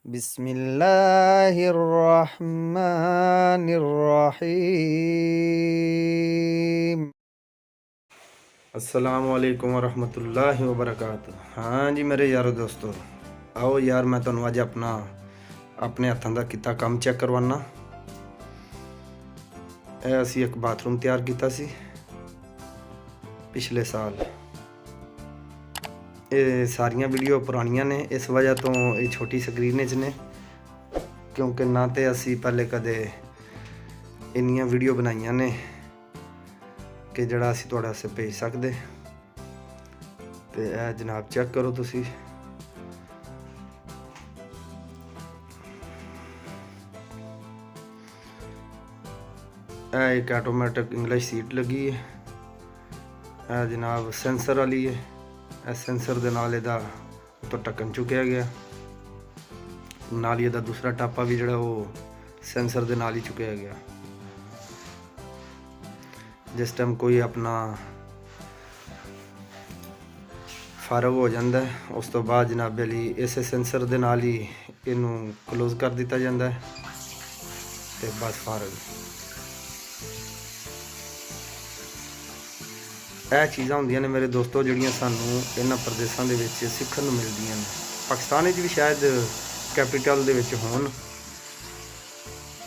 बिस्मिल्लाहिर्रहमानिर्रहीम। अस्सलामुअलैकुम वरहमतुल्लाहि वबरकातुह। हाँ जी मेरे यारो दोस्तों, आओ यार मैं तुहानू अज अपने हत्थों का किता काम चेक करवाना। असी एक बाथरूम तैयार किया सी पिछले साल। ये सारिया वीडियो पुरानिया ने, इस वजह तो ये छोटी स्क्रीन च ने, क्योंकि ना तो असी पहले कदे इन्निया वीडियो बनाइया ने कि जड़ा असी तुहाडे वास्ते भेज सकते। तो यह जनाब चेक करो तुसी। एक ऑटोमैटिक इंग्लिश सीट लगी है। यह जनाब सेंसर वाली है। इस सेंसर के नाल इहदा तो ढक्कन चुकया गया, नाल ही दूसरा टापा भी जिहड़ा वो सेंसर के नाल ही चुकया गया। जिस टाइम कोई अपना फारग हो जाता है, उस तो बाद जनाबे अली इस सेंसर के नाल ही इनू क्लोज कर दिता जाता है तो बस फारग। यह चीज़ां होंदियां ने मेरे दोस्तों जिहड़ियां सानू इन्हां प्रदेशों दे विच सीखण नूं मिलदियां ने। पाकिस्तान विच भी शायद कैपिटल दे विच होण।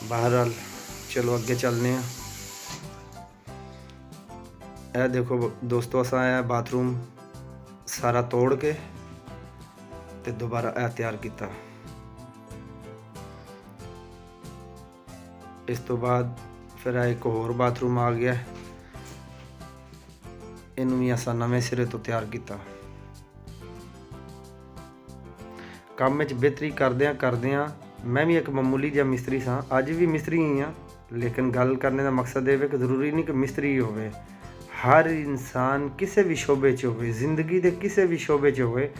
बहरहाल चलो अगे चलने। यह देखो दोस्तों, असां यह बाथरूम सारा तोड़ के ते दोबारा यह तैयार किया। इस तो बाद फिर एक होर बाथरूम आ गया, इनू भी असा नवे सिरे तो तैयार किया। काम में बेहतरी करदियां मैं भी एक मामूली जिहा मिस्त्री सा, अज भी मिस्त्री ही हाँ, लेकिन गल करने का मकसद ये कि जरूरी नहीं कि मिस्त्री ही होवे। हर इंसान किसी भी शोबे च होवे, जिंदगी के किसी भी शोबे च होवे,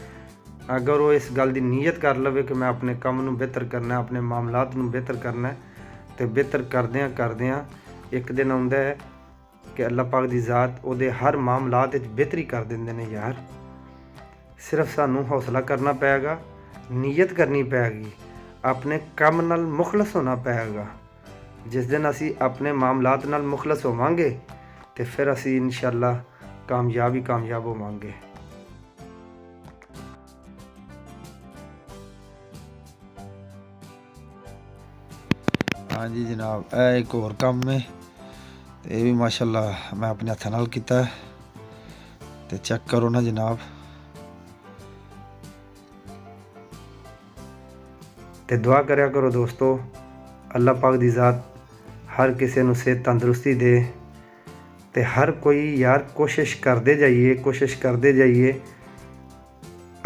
अगर वो इस गल की नीयत कर लवे कि मैं अपने काम नूं बेहतर करना है, अपने मामलात नूं बेहतर करना है, तो बेहतर करदियां एक दिन आउंदा है कि अल्लाह पाक दी ज़ात उहदे हर मामलात विच बेहतरी कर देंदे ने। यार सिर्फ सानू हौसला करना पेगा, नीयत करनी पेगी, अपने काम नाल मुखलस होना पेगा। जिस दिन असी अपने मामलात नाल मुखलस होवांगे तो फिर असी इंशाअल्लाह कामयाब होवांगे। हाँ जी जनाब, यह एक और काम है, ये भी माशाअल्लाह मैं अपने हत्थों नाल कीता है। तो चेक करो ना जनाब। तो दुआ करया करो दोस्तों, अल्लाह पाक दी ज़ात हर किसी नूं सेहत तंदुरुस्ती दे। तो हर कोई यार कोशिश करते जाइए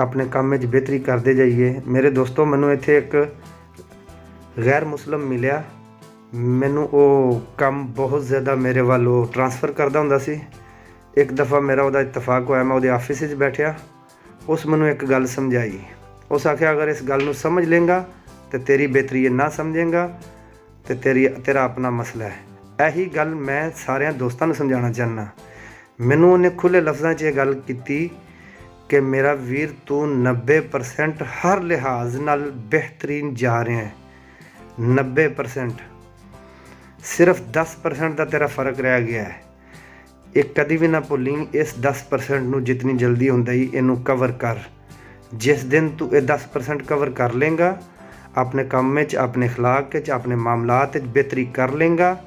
अपने काम में बेहतरी करते जाइए। मेरे दोस्तों, मैनू इत्थे एक गैर मुस्लिम मिलिया, मैनू वो काम बहुत ज़्यादा मेरे वालों ट्रांसफ़र करता हुंदा सी। एक दफ़ा मेरा उहदा इतफाक होया, मैं उहदे ऑफिस विच बैठिया, उस मैनू एक गल समझाई। उस आख्या अगर इस गल नूं समझ लेंगा तो तेरी बेहतरी है, ना समझेंगा तो तेरा अपना मसला है। यही गल मैं सारे दोस्तों को समझाना चाहना। मैनू उन्हें खुले लफ्ज़ों च गल की कि मेरा वीर तू 90% हर लिहाज नाल बेहतरीन जा रहे हैं। 90% सिर्फ 10% का तेरा फ़र्क रह गया है। एक कभी भी ना भुली, इस 10% नू जितनी जल्दी होंदा ही इनू कवर कर। जिस दिन तू ये 10% कवर कर लेंगा, अपने काम में अपने अखलाक अपने मामलात बेहतरी कर लेंगा।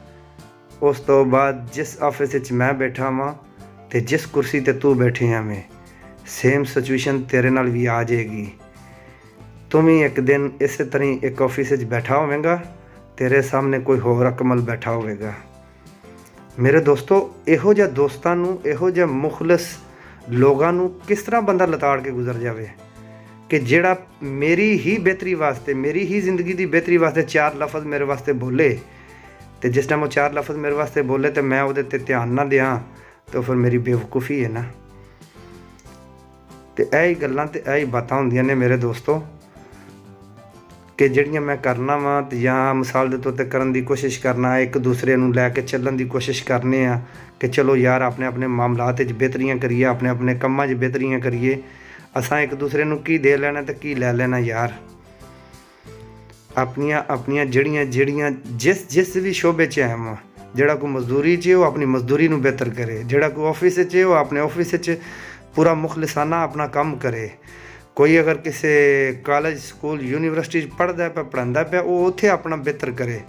उस तो बाद जिस ऑफिस मैं बैठा वहाँ तो जिस कुर्सी ते तू बैठे हैं मैं, सेम सिचुएशन तेरे नाल भी आ जाएगी। तुम ही एक दिन इस तरह एक ऑफिस बैठा होवेगा, तेरे सामने कोई होर अकमल बैठा होवेगा। मेरे दोस्तों, इहो जिहा दोस्तां नूं, इहो जिहा मुखलिस लोगां नूं किस तरह बंदा लताड़ के गुजर जाए कि जिहड़ा मेरी ही बेहतरी वास्ते, मेरी ही ज़िंदगी की बेहतरी वास्ते 4 लफ्ज़ मेरे वास्ते बोले, तो जिस टाइम वो 4 लफ्ज़ मेरे वास्ते बोले तो मैं उहदे ते ध्यान ना दियां तो फिर मेरी बेवकूफ़ी है ना। तो यही गल्लां ते यही बातां होंदियां ने मेरे दोस्तों कि जिहड़ियां मैं करना वा, या मिसाल के तौर पर करन की कोशिश करना, एक दूसरे नूं लैके चलन की कोशिश करने आ कि चलो यार अपने अपने मामलात बेहतरियां करिए, अपने अपने कम्मां बेहतरियां करिए। असां एक दूसरे नूं की दे लेना तो की लै लेना यार। ਆਪਣੀਆਂ ਆਪਣੀਆਂ ਜਿਹੜੀਆਂ ਜਿਸ ਵੀ ਸ਼ੋਬੇ 'ਚ ਹੈ ਜਿਹੜਾ ਕੋਈ ਮਜ਼ਦੂਰੀ 'ਚ ਉਹ ਆਪਣੀ ਮਜ਼ਦੂਰੀ ਨੂੰ ਬਿਹਤਰ ਕਰੇ, ਜਿਹੜਾ ਕੋਈ ਆਫਿਸ 'ਚ ਉਹ ਆਪਣੇ ਆਫਿਸ 'ਚ ਪੂਰਾ ਮੁਖਲਿਸਾਨਾ ਆਪਣਾ ਕੰਮ ਕਰੇ। ਕੋਈ ਅਗਰ ਕਿਸੇ ਕਾਲਜ ਸਕੂਲ ਯੂਨੀਵਰਸਿਟੀ 'ਚ ਪੜ੍ਹਦਾ ਪਿਆ ਪੜ੍ਹਾਉਂਦਾ ਪਿਆ ਉਹ ਉੱਥੇ ਆਪਣਾ ਬਿਹਤਰ ਕਰੇ।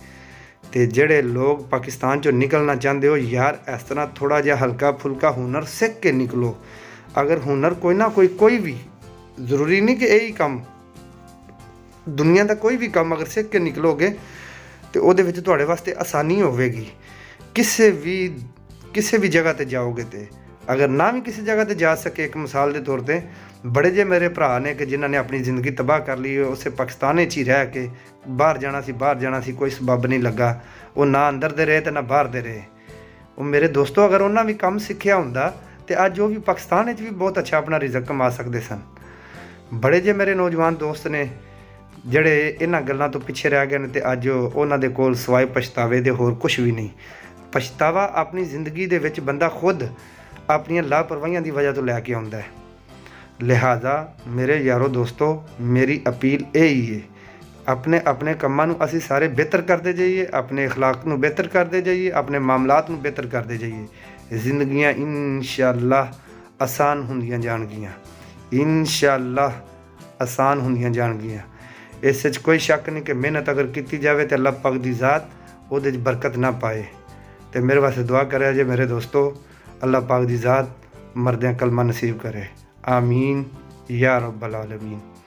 ਤੇ ਜਿਹੜੇ ਲੋਕ ਪਾਕਿਸਤਾਨ 'ਚੋਂ ਨਿਕਲਣਾ ਚਾਹੁੰਦੇ ਹੋ ਯਾਰ ਇਸ ਤਰ੍ਹਾਂ ਥੋੜ੍ਹਾ ਜਿਹਾ ਹਲਕਾ ਫੁਲਕਾ ਹੁਨਰ ਸਿੱਖ ਕੇ ਨਿਕਲੋ। ਅਗਰ ਹੁਨਰ ਕੋਈ ਨਾ ਕੋਈ ਵੀ ਜ਼ਰੂਰੀ ਨਹੀਂ ਕਿ ਇਹੀ ਕੰਮ, ਦੁਨੀਆ ਦਾ ਕੋਈ ਵੀ ਕੰਮ ਅਗਰ ਸਿੱਖ ਕੇ ਨਿਕਲੋਗੇ ਤੇ ਉਹਦੇ ਵਿੱਚ ਤੁਹਾਡੇ ਵਾਸਤੇ ਆਸਾਨੀ ਹੋਵੇਗੀ। ਕਿਸੇ ਵੀ ਜਗ੍ਹਾ ਤੇ ਜਾਓਗੇ ਤੇ ਅਗਰ ਨਾ ਵੀ ਕਿਸੇ ਜਗ੍ਹਾ ਤੇ ਜਾ ਸਕੇ, ਇੱਕ ਮਿਸਾਲ ਦੇ ਤੌਰ ਤੇ ਬੜੇ ਜੇ ਮੇਰੇ ਭਰਾ ਨੇ ਕਿ ਜਿਨ੍ਹਾਂ ਨੇ ਆਪਣੀ ਜ਼ਿੰਦਗੀ ਤਬਾਹ ਕਰ ਲਈ, ਉਸੇ ਪਾਕਿਸਤਾਨ 'ਚ ਹੀ ਰਹਿ ਕੇ ਬਾਹਰ ਜਾਣਾ ਸੀ ਕੋਈ ਸਬੱਬ ਨਹੀਂ ਲੱਗਾ, ਉਹ ਨਾ ਅੰਦਰ ਦੇ ਰਹੇ ਤੇ ਨਾ ਬਾਹਰ ਦੇ ਰਹੇ। ਉਹ ਮੇਰੇ ਦੋਸਤੋ ਅਗਰ ਉਹਨਾਂ ਵੀ ਕੰਮ ਸਿੱਖਿਆ ਹੁੰਦਾ ਤੇ ਅੱਜ ਉਹ ਵੀ ਪਾਕਿਸਤਾਨ ਵਿੱਚ ਵੀ ਬਹੁਤ ਅੱਛਾ ਆਪਣਾ ਰਿਜ਼ਕ ਕਮਾ ਸਕਦੇ ਸਨ। ਬੜੇ ਜੇ ਮੇਰੇ ਨੌਜਵਾਨ ਦੋਸਤ ਨੇ ਜਿਹੜੇ ਇਹਨਾਂ ਗੱਲਾਂ ਤੋਂ ਪਿੱਛੇ ਰਹਿ ਗਏ ਨੇ ਤੇ ਅੱਜ ਉਹਨਾਂ ਦੇ ਕੋਲ ਸਿਵਾਏ ਪਛਤਾਵੇ ਦੇ ਹੋਰ ਕੁਝ ਵੀ ਨਹੀਂ। ਪਛਤਾਵਾ ਆਪਣੀ ਜ਼ਿੰਦਗੀ ਦੇ ਵਿੱਚ ਬੰਦਾ ਖੁਦ ਆਪਣੀਆਂ ਲਾਪਰਵਾਹੀਆਂ ਦੀ ਵਜ੍ਹਾ ਤੋਂ ਲੈ ਕੇ ਆਉਂਦਾ ਹੈ। ਲਿਹਾਜ਼ਾ ਮੇਰੇ ਯਾਰੋ ਦੋਸਤੋ ਮੇਰੀ ਅਪੀਲ ਇਹ ਹੀ ਹੈ, ਆਪਣੇ ਕੰਮਾਂ ਨੂੰ ਅਸੀਂ ਸਾਰੇ ਬਿਹਤਰ ਕਰਦੇ ਜਾਈਏ, ਆਪਣੇ ਅਖਲਾਕ ਨੂੰ ਬਿਹਤਰ ਕਰਦੇ ਜਾਈਏ, ਆਪਣੇ ਮਾਮਲਾਤ ਨੂੰ ਬਿਹਤਰ ਕਰਦੇ ਜਾਈਏ। ਜ਼ਿੰਦਗੀਆਂ ਇਨਸ਼ਾਅੱਲਾ ਆਸਾਨ ਹੁੰਦੀਆਂ ਜਾਣਗੀਆਂ, ਇਨਸ਼ਾਅੱਲਾ ਆਸਾਨ ਹੁੰਦੀਆਂ ਜਾਣਗੀਆਂ। ਇਸ 'ਚ ਕੋਈ ਸ਼ੱਕ ਨਹੀਂ ਕਿ ਮਿਹਨਤ ਅਗਰ ਕੀਤੀ ਜਾਵੇ ਤਾਂ ਅੱਲਾਹ ਪਾਕ ਦੀ ਜ਼ਾਤ ਉਹਦੇ 'ਚ ਬਰਕਤ ਨਾ ਪਾਏ। ਤੇ ਮੇਰੇ ਵਾਸਤੇ ਦੁਆ ਕਰਿਆ ਜੇ ਮੇਰੇ ਦੋਸਤੋ, ਅੱਲਾਹ ਪਾਕ ਦੀ ਜ਼ਾਤ ਮਰਦਿਆਂ ਕਲਮਾ ਨਸੀਬ करे। आमीन या रब्बल आलमीन।